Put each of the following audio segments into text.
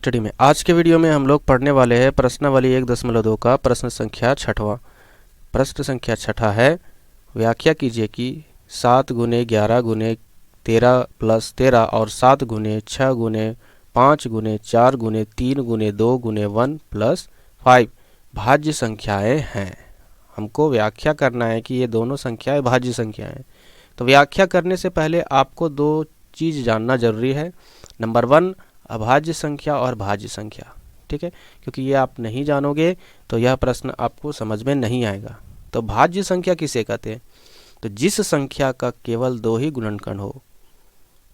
Study में आज के वीडियो में हम लोग पढ़ने वाले हैं प्रश्नावली 1.2 का प्रश्न संख्या छठवां। प्रश्न संख्या छठा है, व्याख्या कीजिए कि 7 गुने 11 गुने 13 प्लस 13 और 7 गुने 6 गुने 5 गुने 4 गुने 3 गुने 2 गुने 1 प्लस 5 भाज्य संख्याएं हैं। हमको व्याख्या करना है कि ये दोनों संख्याएं भाज्य संख्याएं हैं। तो व्याख्या करने से पहले आपको दो चीज़ जानना जरूरी है। नंबर 1, अभाज्य संख्या और भाज्य संख्या। ठीक है, क्योंकि ये आप नहीं जानोगे तो यह प्रश्न आपको समझ में नहीं आएगा। तो भाज्य संख्या किसे कहते हैं? तो जिस संख्या का केवल 2 ही गुणनखंड हो,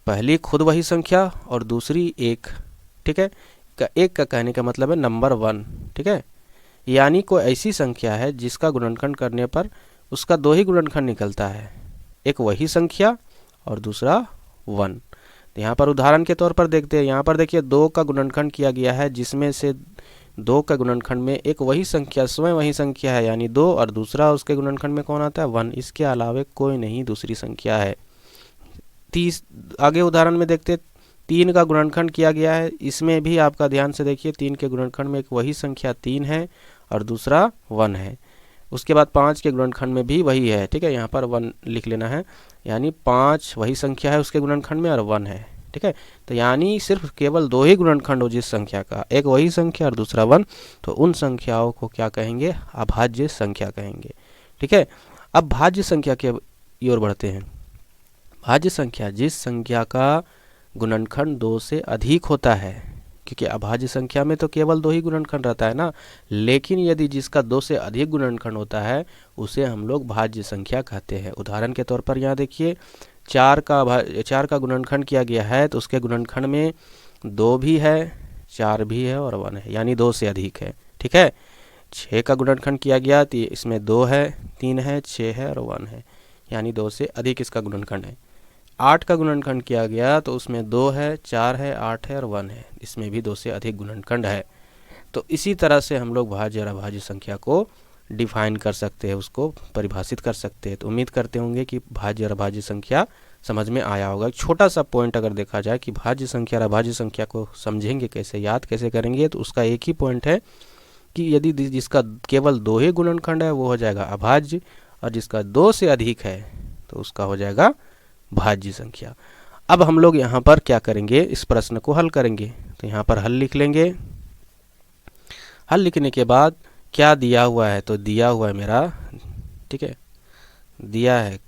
पहली खुद वही संख्या और दूसरी एक। ठीक है, एक का कहने का मतलब है नंबर 1। ठीक है, यानी कोई ऐसी संख्या है जिसका गुणनखंड करने पर उसका 2 ही गुणनखंड निकलता है, एक वही संख्या और दूसरा 1। यहाँ पर उदाहरण के तौर पर देखते हैं। यहाँ पर देखिए 2 का गुणनखंड किया गया है, जिसमें से 2 का गुणनखंड में एक वही संख्या स्वयं वही संख्या है यानी 2, और दूसरा उसके गुणनखंड में कौन आता है? 1। इसके अलावा कोई नहीं दूसरी संख्या है। आगे उदाहरण में देखते 3 का गुणनखंड किया गया है, इसमें भी आपका ध्यान से देखिए 3 के गुणनखंड में एक वही संख्या 3 है और दूसरा 1 है। उसके बाद 5 के गुणनखंड में भी वही है। ठीक है, यहाँ पर 1 लिख लेना है, यानी 5 वही संख्या है उसके गुणनखंड में और 1 है। ठीक है, तो यानी सिर्फ केवल 2 ही गुणनखंड हो जिस संख्या का, एक वही संख्या और दूसरा 1, तो उन संख्याओं को क्या कहेंगे? अभाज्य संख्या कहेंगे। ठीक है, अब भाज्य संख्या की ओर बढ़ते हैं। भाज्य संख्या जिस संख्या का गुणनखंड 2 से अधिक होता है, क्योंकि अभाज्य संख्या में तो केवल 2 ही गुणनखंड रहता है ना, लेकिन यदि जिसका 2 से अधिक गुणनखंड होता है उसे हम लोग भाज्य संख्या कहते हैं। उदाहरण के तौर पर यहाँ देखिए 4 का गुणनखंड किया गया है, तो उसके गुणनखंड में 2 भी है, 4 भी है और 1 है, यानी 2 से अधिक है। ठीक है, 6 का गुणनखंड किया गया तो इसमें 2 है, 3 है, 6 है और 1 है, यानी 2 से अधिक इसका गुणनखंड है। 8 का गुणनखंड किया गया तो उसमें 2 है, 4 है, 8 है और 1 है, इसमें भी 2 से अधिक गुणनखंड है। तो इसी तरह से हम लोग भाज्य और अभाज्य संख्या को डिफाइन कर सकते हैं, उसको परिभाषित कर सकते हैं। तो उम्मीद करते होंगे कि भाज्य और अभाज्य संख्या समझ में आया होगा। एक छोटा सा पॉइंट अगर देखा जाए कि भाज्य संख्या और अभाज्य संख्या को समझेंगे कैसे, याद कैसे करेंगे, तो उसका एक ही पॉइंट है कि यदि जिसका केवल 2 ही गुणनखंड है वो हो जाएगा अभाज्य, और जिसका 2 से अधिक है तो उसका हो जाएगा भाज्य संख्या। अब हम लोग यहाँ पर क्या करेंगे? इस प्रश्न को हल करेंगे। तो यहाँ पर हल लिख लेंगे। हल लिखने के बाद क्या दिया हुआ है? तो दिया हुआ है मेरा, ठीक है, दिया है,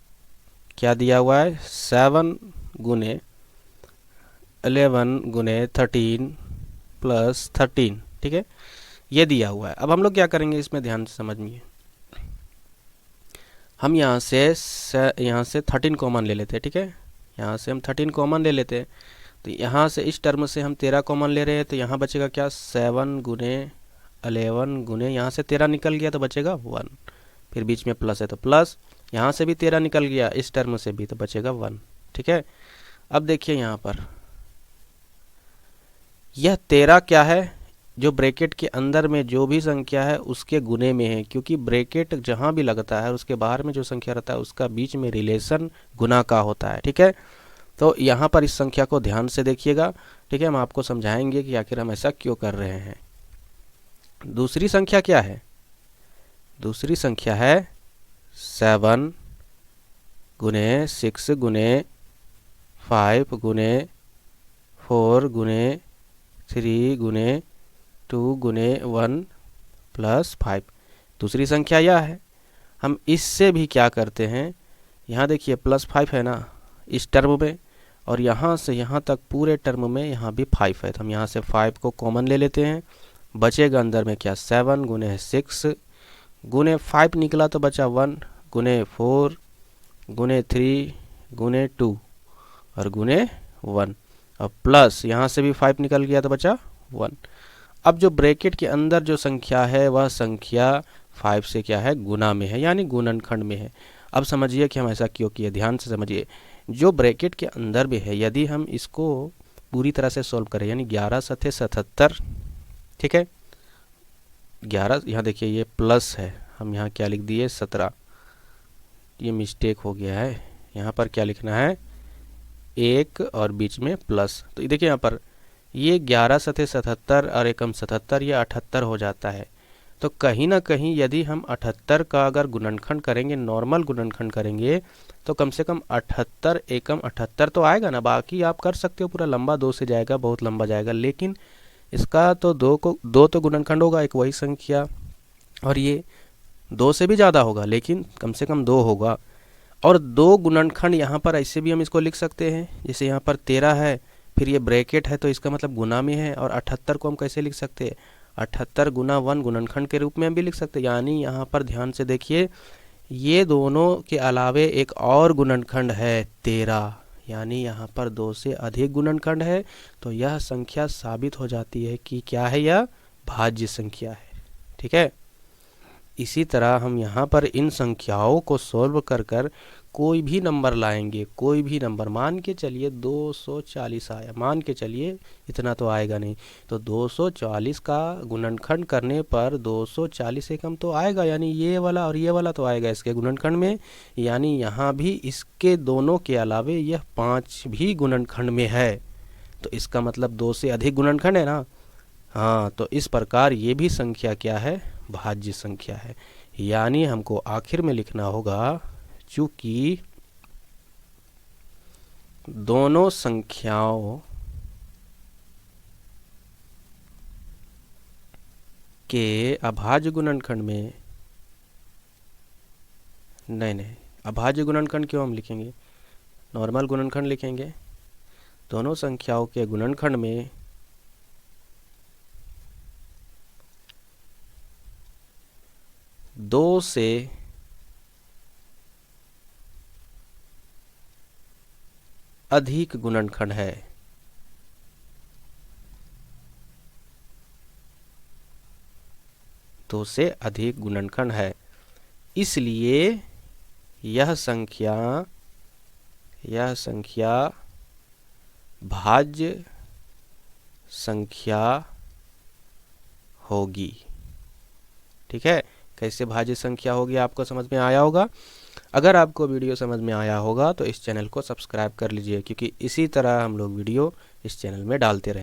क्या दिया हुआ है? 7 गुने 11 गुने 13 प्लस 13। ठीक है, ये दिया हुआ है। अब हम लोग क्या करेंगे इसमें ध्यान से समझिए। हम यहाँ से 13 कॉमन ले लेते हैं। ठीक है, यहाँ से हम 13 कॉमन ले लेते हैं, तो यहाँ से इस टर्म से हम 13 कॉमन ले रहे हैं, तो यहाँ बचेगा क्या? 7 गुने 11 गुने, यहाँ से 13 निकल गया तो बचेगा 1, फिर बीच में प्लस है तो प्लस, यहाँ से भी 13 निकल गया इस टर्म से भी तो बचेगा 1। ठीक है, अब देखिए यहाँ पर यह 13 क्या है? जो ब्रैकेट के अंदर में जो भी संख्या है उसके गुने में है, क्योंकि ब्रैकेट जहाँ भी लगता है उसके बाहर में जो संख्या रहता है उसका बीच में रिलेशन गुना का होता है। ठीक है, तो यहाँ पर इस संख्या को ध्यान से देखिएगा। ठीक है, हम आपको समझाएंगे कि आखिर हम ऐसा क्यों कर रहे हैं। दूसरी संख्या क्या है? दूसरी संख्या है 7 गुने 6 गुने 5 गुने 4 गुने 3 गुने 2 गुने 1 प्लस 5। दूसरी संख्या यह है। हम इससे भी क्या करते हैं, यहाँ देखिए प्लस 5 है ना इस टर्म में, और यहाँ से यहाँ तक पूरे टर्म में यहाँ भी 5 है, तो हम यहाँ से 5 को कॉमन ले लेते हैं। बचेगा अंदर में क्या? 7 गुने 6 गुने 5 निकला तो बचा 1 गुने 4 गुने 3 गुने 2 और गुने 1, और प्लस यहाँ से भी 5 निकल गया तो बचा 1। अब जो ब्रैकेट के अंदर जो संख्या है वह संख्या 5 से क्या है? गुना में है, यानी गुणनखंड में है। अब समझिए कि हम ऐसा क्यों किए, ध्यान से समझिए। जो ब्रैकेट के अंदर में है यदि हम इसको पूरी तरह से सॉल्व करें, यानी 11 सत्ते 77। ठीक है, 11, यहाँ देखिए ये प्लस है, हम यहाँ क्या लिख दिए? 17, ये मिस्टेक हो गया है। यहाँ पर क्या लिखना है? 1 और बीच में प्लस। तो देखिए यहाँ पर ये 11 सतह 77 और एकम 77, ये 78 हो जाता है। तो कहीं ना कहीं यदि हम 78 का अगर गुणनखंड करेंगे, नॉर्मल गुणनखंड करेंगे, तो कम से कम 78 एकम 78 तो आएगा ना। बाकी आप कर सकते हो, पूरा लंबा 2 से जाएगा, बहुत लंबा जाएगा, लेकिन इसका तो 2 तो गुणनखंड होगा, एक वही संख्या, और ये 2 से भी ज़्यादा होगा, लेकिन कम से कम 2 होगा। और 2 गुणनखंड यहाँ पर ऐसे भी हम इसको लिख सकते हैं, जैसे यहाँ पर 13 है, फिर ये ब्रैकेट है, तो इसका मतलब गुना में है। और 78 को हम कैसे लिख सकते हैं, 78 गुना 1 गुणनखंड के रूप में हम भी लिख सकते हैं। यानी यहाँ पर ध्यान से देखिए, ये दोनों के अलावे एक और गुणनखंड है 13, यानी यहाँ पर 2 से अधिक गुणनखंड है। तो यह संख्या साबित हो जाती है कि क्या है, यह भाज्य संख्या है। ठीक है। इसी तरह हम यहाँ पर इन संख्याओं को सॉल्व कर कर कोई भी नंबर लाएंगे, कोई भी नंबर, मान के चलिए 240 आया, मान के चलिए, इतना तो आएगा नहीं, तो 240 का गुणनखंड करने पर 240 एकम तो आएगा, यानी ये वाला और ये वाला तो आएगा इसके गुणनखंड में। यानी यहाँ भी इसके दोनों के अलावे यह 5 भी गुणनखंड में है, तो इसका मतलब 2 से अधिक गुणनखंड है ना। हाँ, तो इस प्रकार ये भी संख्या क्या है, भाज्य संख्या है। यानी हमको आखिर में लिखना होगा, चूंकि दोनों संख्याओं के अभाज्य गुणनखंड में, नहीं, अभाज्य गुणनखंड क्यों हम लिखेंगे, नॉर्मल गुणनखंड लिखेंगे। दोनों संख्याओं के गुणनखंड में 2 से अधिक गुणनखंड है। दो से अधिक गुणनखंड है, इसलिए यह संख्या भाज्य संख्या होगी। ठीक है। कैसे भाज्य संख्या होगी आपको समझ में आया होगा। अगर आपको वीडियो समझ में आया होगा तो इस चैनल को सब्सक्राइब कर लीजिए, क्योंकि इसी तरह हम लोग वीडियो इस चैनल में डालते रहें।